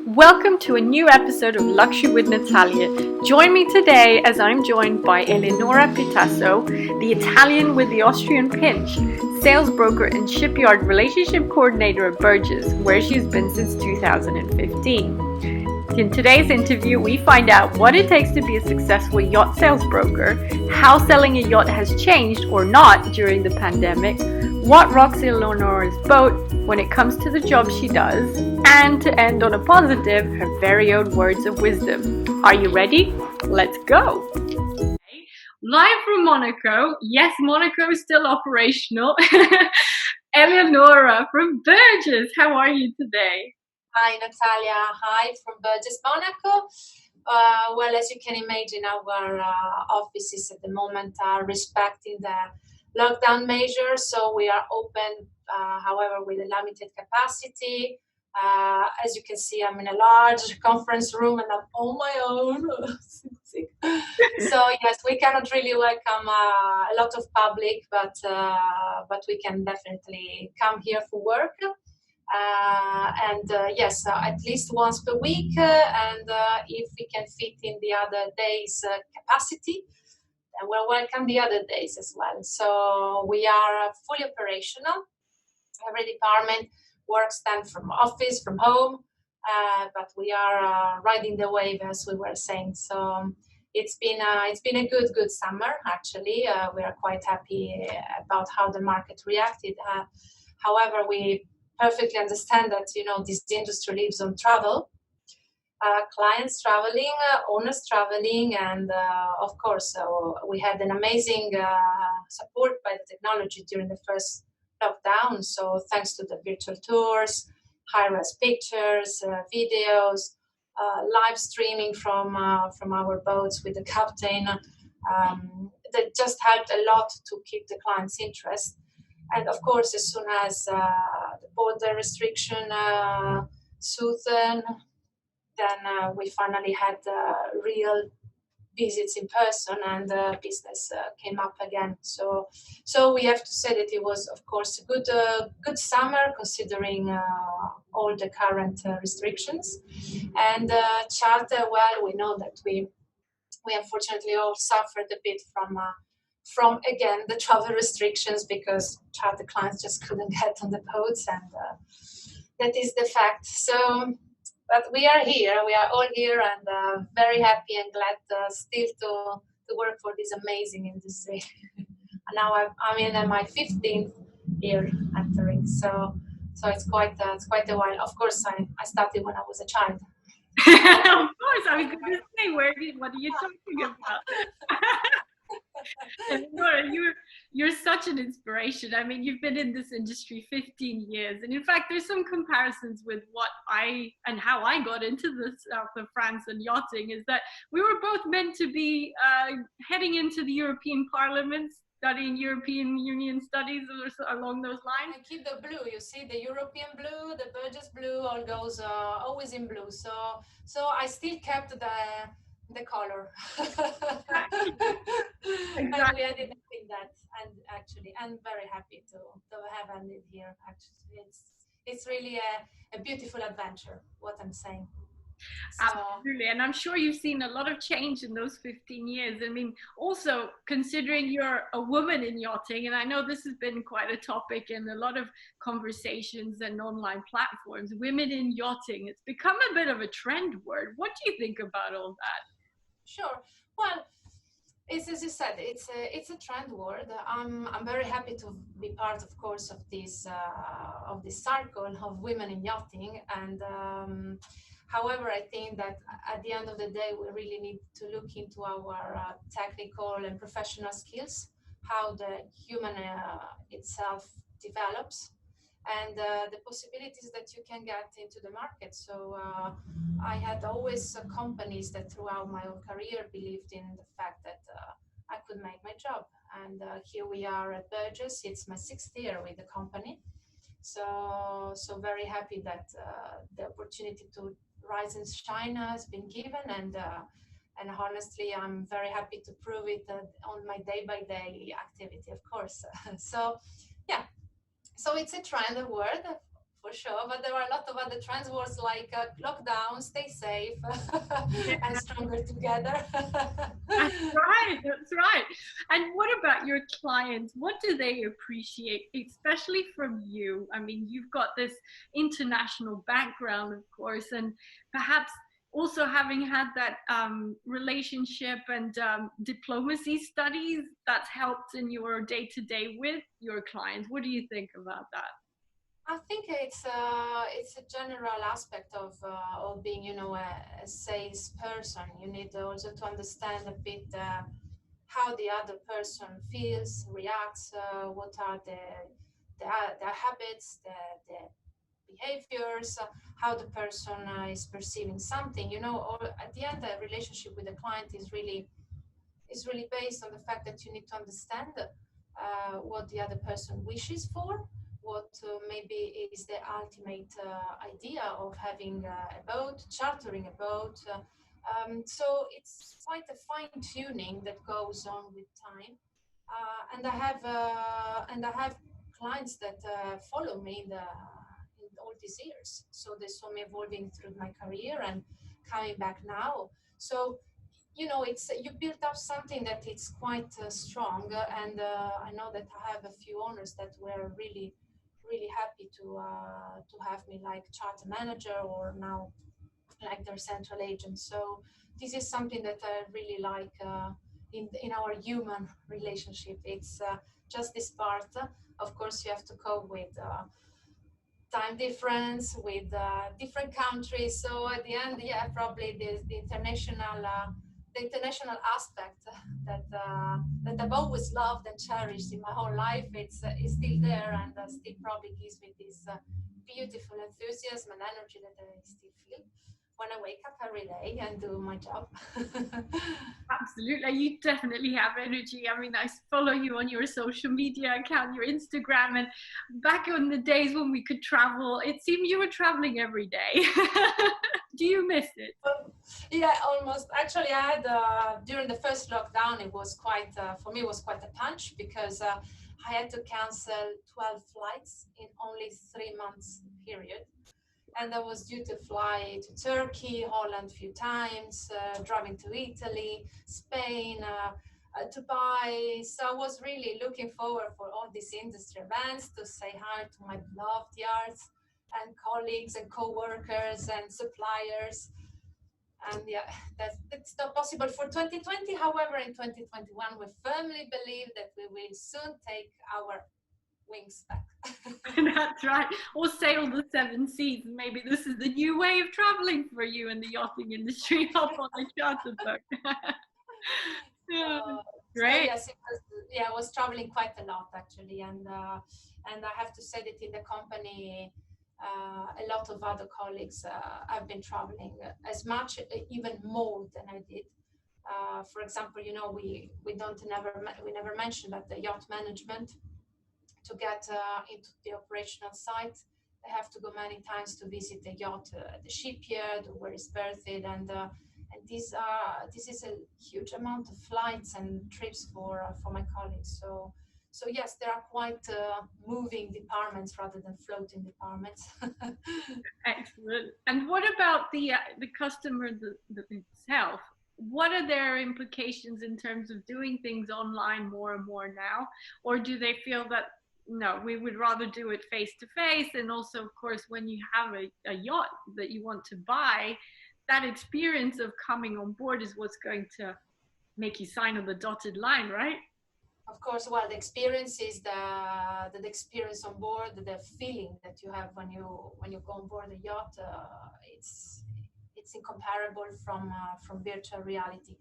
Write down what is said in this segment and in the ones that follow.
Welcome to a new episode of Luxury with Natalia. Join me today as I'm joined by Eleonora Pitasso, the Italian with the Austrian pinch, sales broker and shipyard relationship coordinator at Burgess, where she's been since 2015. In today's interview, we find out what it takes to be a successful yacht sales broker, how selling a yacht has changed or not during the pandemic, what rocks Eleonora's boat when it comes to the job she does, and to end on a positive, her very own words of wisdom. Are you ready? Let's go! Live from Monaco. Yes, Monaco is still operational. Eleonora from Burgess. How are you today? Hi, Natalia. Hi from Burgess, Monaco. Well, as you can imagine, our offices at the moment are respecting the lockdown measures, so we are open, however, with a limited capacity. As you can see, I'm in a large conference room and I'm on my own. So yes, we cannot really welcome a lot of public, but we can definitely come here for work. Yes, at least once per week, and if we can fit in the other days capacity, then we'll welcome the other days as well. So we are fully operational. Every department works then from office, from home, but we are riding the wave, as we were saying. So it's been a good summer actually. We are quite happy about how the market reacted. However, we perfectly understand that this industry lives on travel, clients traveling, owners traveling, and of course, we had an amazing support by the technology during the first lockdown. So thanks to the virtual tours, high-res pictures, videos, live streaming from our boats with the captain, that just helped a lot to keep the client's interest. And of course, as soon as the border restriction soothed, then we finally had real visits in person, and business came up again. So we have to say that it was, of course, a good summer considering all the current restrictions. And charter, well, we know that we unfortunately all suffered a bit from again the travel restrictions, because charter clients just couldn't get on the boats, and that is the fact. So, but we are here, we are all here, and very happy and glad still to work for this amazing industry. And now I'm in my 15th year entering, so it's quite a while. Of course, I started when I was a child. Of course, I was going to say, what are you talking about? Eleonora, you're such an inspiration. I mean, you've been in this industry 15 years, and in fact, there's some comparisons with how I got into the south of France and yachting. Is that we were both meant to be heading into the European Parliament, studying European Union studies or along those lines. I keep the blue. You see, the European blue, the Burgess blue, all goes always in blue. So I still kept the color. Exactly. And we ended up in that, and actually I'm very happy to have ended here. Actually, it's really a beautiful adventure, what I'm saying. So. Absolutely, and I'm sure you've seen a lot of change in those 15 years. I mean, also considering you're a woman in yachting, and I know this has been quite a topic in a lot of conversations and online platforms, women in yachting, it's become a bit of a trend word. What do you think about all that? Sure. Well, it's, as you said, it's a trend word. I'm very happy to be part, of course, of this circle of women in yachting. And however, I think that at the end of the day, we really need to look into our technical and professional skills, how the human itself develops, and the possibilities that you can get into the market. So I had always companies that throughout my whole career believed in the fact that I could make my job. And here we are at Burgess. It's my 6th year with the company. So very happy that the opportunity to rise and shine has been given. And honestly, I'm very happy to prove it on my day-by-day activity, of course. So, yeah. So it's a trend, a word, for sure. But there are a lot of other trends words like lockdown, stay safe, and stronger together. That's right. That's right. And what about your clients? What do they appreciate, especially from you? I mean, you've got this international background, of course, and perhaps also having had that relationship and diplomacy studies that's helped in your day-to-day with your clients. What do you think about that? I think it's a general aspect of being, you know, a salesperson. You need also to understand a bit how the other person feels, reacts, what are the habits, the behaviors, how the person is perceiving something. You know, all, at the end, the relationship with the client is really based on the fact that you need to understand what the other person wishes for, what maybe is the ultimate idea of having a boat, chartering a boat. So it's quite a fine tuning that goes on with time. And I have clients that follow me in all these years. So they saw me evolving through my career and coming back now. So you know, it's you built up something that it's quite strong, and I know that I have a few owners that were really happy to have me like charter manager or now like their central agent. So this is something that I really like in our human relationship. It's just this part. Of course, you have to cope with time difference, with different countries. So at the end, yeah, probably the international aspect that I've always loved and cherished in my whole life. It's is still there, and still probably gives me this beautiful enthusiasm and energy that I still feel when I wake up every day and do my job. Absolutely. You definitely have energy. I mean, I follow you on your social media account, your Instagram, and back in the days when we could travel, it seemed you were traveling every day. Do you miss it? Yeah, almost. Actually, I had during the first lockdown, it was quite, for me, it was quite a punch because I had to cancel 12 flights in only 3 months period. And I was due to fly to Turkey, Holland a few times, driving to Italy, Spain, Dubai. So I was really looking forward for all these industry events to say hi to my beloved yards and colleagues and co-workers and suppliers. And yeah, that's not possible for 2020. However, in 2021, we firmly believe that we will soon take our wings back. That's right. Or sail the 7 seas. Maybe this is the new way of traveling for you in the yachting industry. Hop on the charter boat. Yeah, great. So yes, I was traveling quite a lot actually, and I have to say that in the company, a lot of other colleagues have been traveling as much, even more than I did. For example, you know, we never mentioned that the yacht management, to get into the operational site, they have to go many times to visit the yacht at the shipyard where it's berthed, and this is a huge amount of flights and trips for my colleagues. So yes, there are quite moving departments rather than floating departments. Excellent. And what about the customer itself? What are their implications in terms of doing things online more and more now? Or do they feel that, no, we would rather do it face to face? And also, of course, when you have a yacht that you want to buy, that experience of coming on board is what's going to make you sign on the dotted line, right? Of course, well, the experience is the experience on board, the feeling that you have when you go on board a yacht. It's incomparable from virtual reality.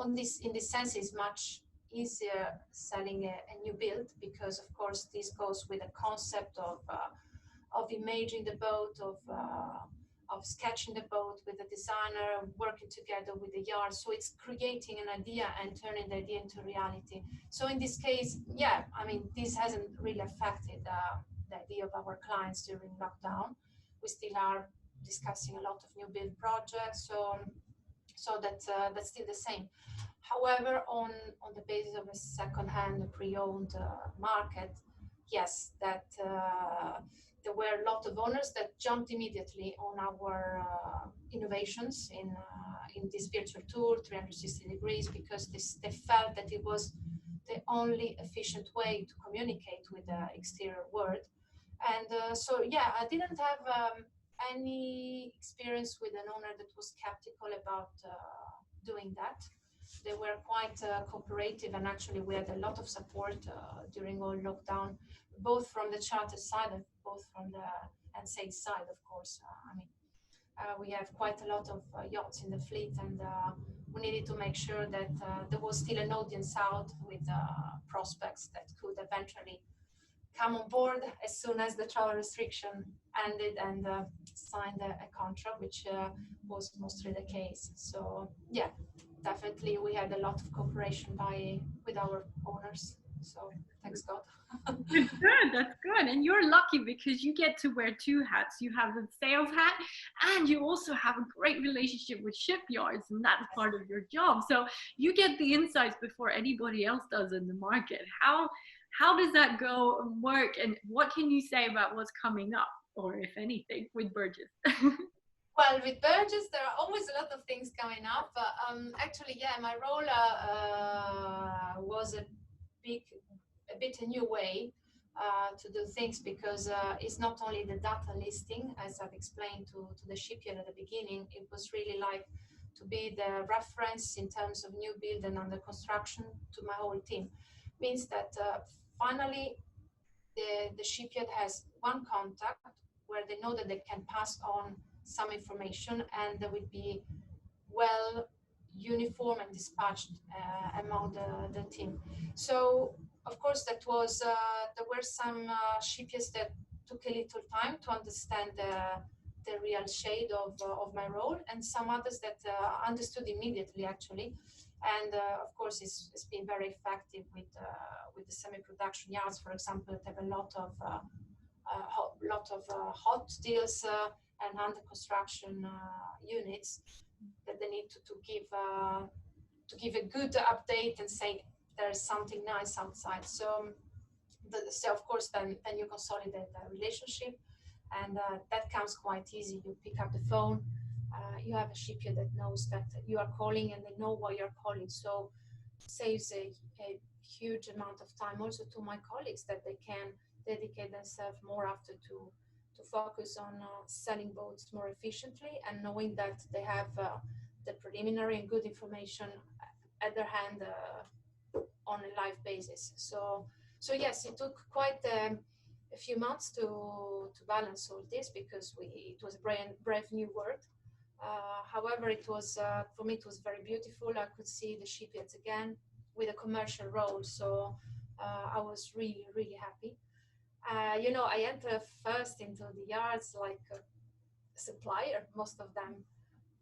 In this sense, is much easier selling a new build, because of course this goes with a concept of imaging the boat, of sketching the boat with the designer, working together with the yard. So it's creating an idea and turning the idea into reality. So in this case, yeah, I mean, this hasn't really affected the idea of our clients during lockdown. We still are discussing a lot of new build projects, so that's still the same. However, on the basis of a second-hand, pre-owned market, yes, that there were a lot of owners that jumped immediately on our innovations in this virtual tour, 360 degrees, because they felt that it was the only efficient way to communicate with the exterior world. And so, yeah, I didn't have any experience with an owner that was skeptical about doing that. They were quite cooperative, and actually we had a lot of support during all lockdown, both from the charter side and both from the and sales side, of course. We have quite a lot of yachts in the fleet, and we needed to make sure that there was still an audience out with prospects that could eventually come on board as soon as the travel restriction ended and signed a contract, which was mostly the case. So yeah, definitely we had a lot of cooperation with our owners. So thanks God. It's good, that's good. And you're lucky because you get to wear two hats. You have the sales hat and you also have a great relationship with shipyards, and that's part of your job. So you get the insights before anybody else does in the market. How does that go and work, and what can you say about what's coming up, or if anything, with Burgess? Well, with Burgess, there are always a lot of things coming up. Actually, yeah, my role was a bit a new way to do things, because it's not only the data listing, as I've explained to the shipyard at the beginning. It was really like to be the reference in terms of new build and under construction to my whole team. Means that finally the shipyard has one contact where they know that they can pass on some information, and they will be well uniform and dispatched among the team. So of course that was there were some shipyards that took a little time to understand the real shade of my role, and some others that understood immediately actually. And of course it's been very effective with the semi-production yards, for example, that have a lot of hot deals and under construction units that they need to give a good update and say there's something nice outside. So of course then you consolidate the relationship, and that comes quite easy. You pick up the phone, you have a shipyard that knows that you are calling, and they know why you're calling. So saves a huge amount of time also to my colleagues, that they can dedicate themselves more after to focus on selling boats more efficiently, and knowing that they have the preliminary and good information at their hand on a live basis. So yes, it took quite a few months to balance all this, because it was a brave new world. However, it was for me, it was very beautiful. I could see the shipyards again with a commercial role, so I was really, really happy. I entered first into the yards like a supplier, most of them.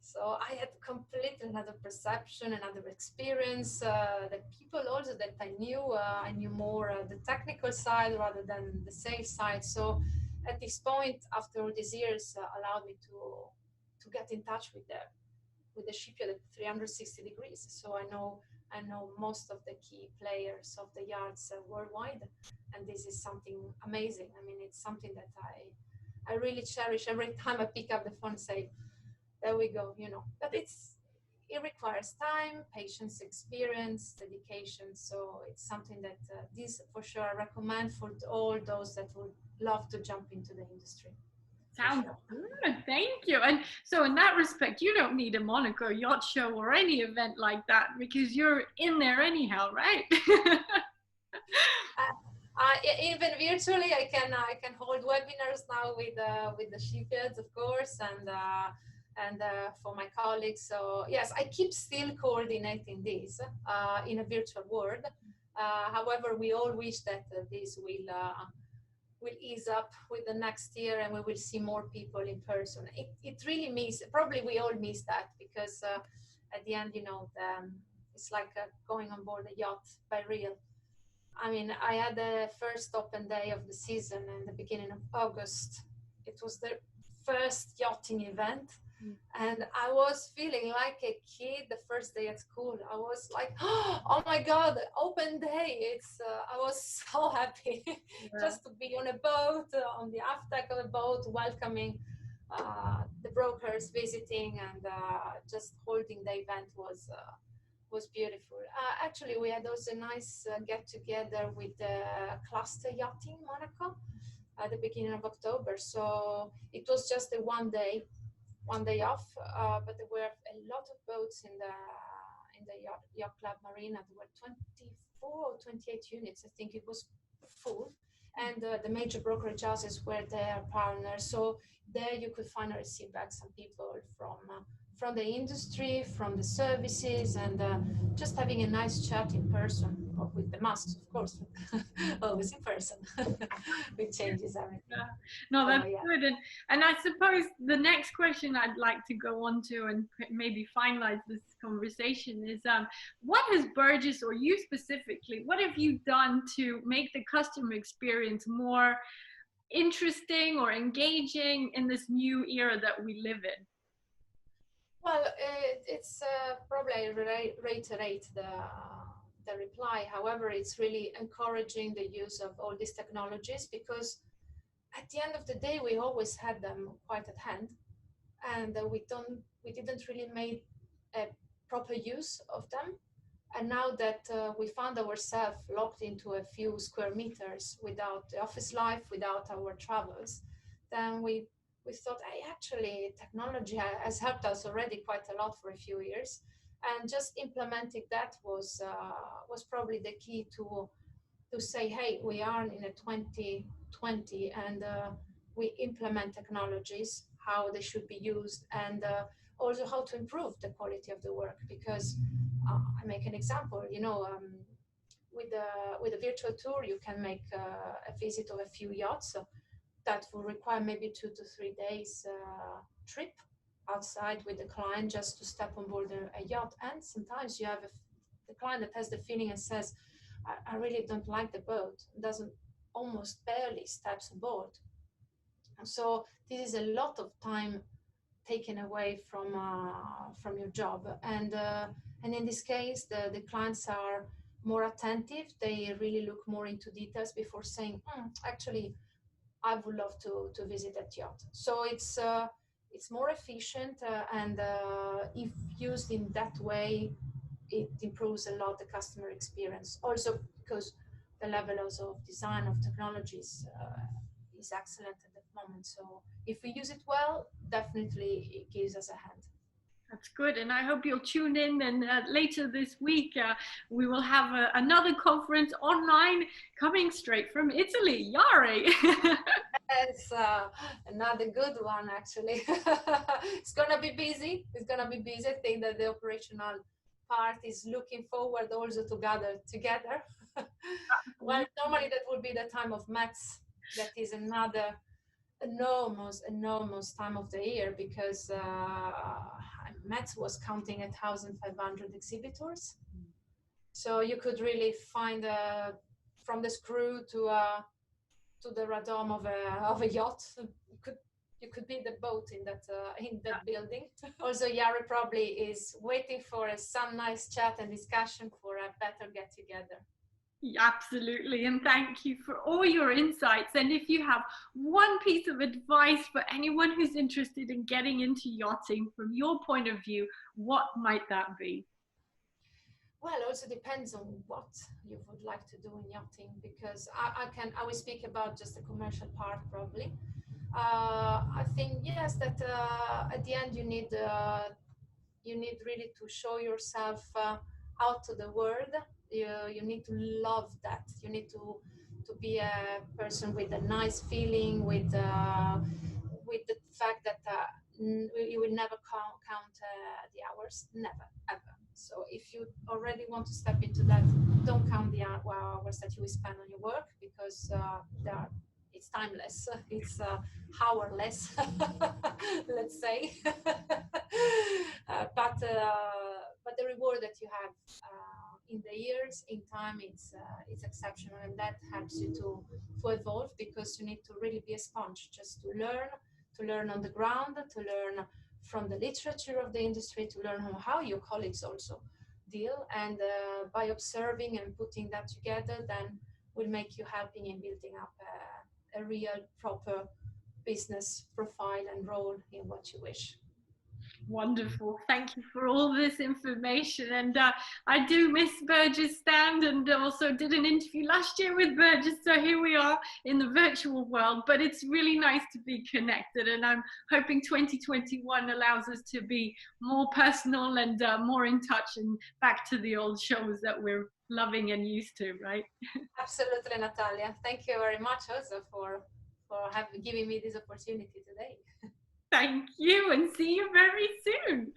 So I had completely another perception, another experience. The people also that I knew more the technical side rather than the sales side. So at this point, after all these years, allowed me to get in touch with the shipyard at 360 degrees. So I know most of the key players of the yards worldwide, and this is something amazing. I mean, it's something that I really cherish every time I pick up the phone and say, there we go, but it requires time, patience, experience, dedication. So it's something that this for sure I recommend for all those that would love to jump into the industry. Sounds good, thank you. And so in that respect, you don't need a Monaco yacht show or any event like that, because you're in there anyhow, right? Even virtually, I can hold webinars now with the shipyards, of course, and for my colleagues. So yes, I keep still coordinating this in a virtual world. However, we all wish that this will ease up with the next year, and we will see more people in person. It really probably we all miss that, because at the end, it's like going on board a yacht by real. I mean, I had the first open day of the season in the beginning of August. It was the first yachting event. And I was feeling like a kid the first day at school. I was like, oh my God, open day. I was so happy just to be on a boat, on the aft deck of a boat, welcoming the brokers visiting, and just holding the event was beautiful. Actually, we had also a nice get together with the cluster yachting Monaco at the beginning of October. So it was just a one day off, but there were a lot of boats in the yacht club marina. There were 24 or 28 units. I think it was full, and the major brokerage houses were their partners. So there you could finally see back some people from the industry, from the services, and just having a nice chat in person, with the masks, of course, always in person. It changes everything. Yeah. No, that's good. And I suppose the next question I'd like to go on to and maybe finalize this conversation is, what has Burgess, or you specifically, what have you done to make the customer experience more interesting or engaging in this new era that we live in? Well, it's probably reiterate the reply. However, it's really encouraging the use of all these technologies, because at the end of the day, we always had them quite at hand, and we didn't really make a proper use of them. And now that we found ourselves locked into a few square meters without the office life, without our travels, then we thought, hey, actually, technology has helped us already quite a lot for a few years, and just implementing that was probably the key to say, hey, we are in a 2020, and we implement technologies, how they should be used, and also how to improve the quality of the work. Because I make an example, with a virtual tour, you can make a visit of a few yachts. So that will require maybe 2 to 3 days trip outside with the client just to step on board a yacht. And sometimes you have the client that has the feeling and says, I really don't like the boat, doesn't almost barely steps on board. So this is a lot of time taken away from your job. And in this case, the clients are more attentive. They really look more into details before saying, actually, I would love to visit that yacht. So it's more efficient, and if used in that way, it improves a lot the customer experience. Also because the level also of design of technologies is excellent at the moment. So if we use it well, definitely it gives us a hand. That's good, and I hope you'll tune in. And later this week, we will have another conference online coming straight from Italy. Yare! It's another good one, actually. It's gonna be busy. I think that the operational part is looking forward also to gather together. Well, normally that would be the time of METS. That is another enormous time of the year, because METS was counting 1,500 exhibitors. So you could really find from the screw to the radome of a yacht. You could be the boat in that building. Also, Yara probably is waiting for some nice chat and discussion for a better get together. Absolutely, and thank you for all your insights. And if you have one piece of advice for anyone who's interested in getting into yachting from your point of view, what might that be? Well, it also depends on what you would like to do in yachting, because I will speak about just the commercial part probably. I think, yes, that at the end you need really to show yourself out to the world. You need to love that. You need to be a person with a nice feeling, with the fact that you will never count the hours, never ever. So if you already want to step into that, don't count the hours that you will spend on your work, because it's timeless. It's hourless, let's say. But the reward that you have in the years, in time, it's exceptional, and that helps you to evolve, because you need to really be a sponge, just to learn, to learn on the ground, to learn from the literature of the industry, to learn how your colleagues also deal. And by observing and putting that together, then will make you helping in building up a real proper business profile and role in what you wish. Wonderful. Thank you for all this information. And I do miss Burgess stand, and also did an interview last year with Burgess. So here we are in the virtual world, but it's really nice to be connected. And I'm hoping 2021 allows us to be more personal and more in touch and back to the old shows that we're loving and used to, right? Absolutely, Natalia. Thank you very much also for giving me this opportunity today. Thank you, and see you very soon.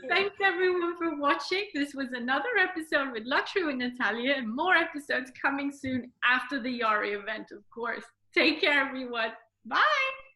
Thanks everyone for watching. This was another episode with Luxury with Natalia, and more episodes coming soon after the YARI event, of course. Take care, everyone. Bye.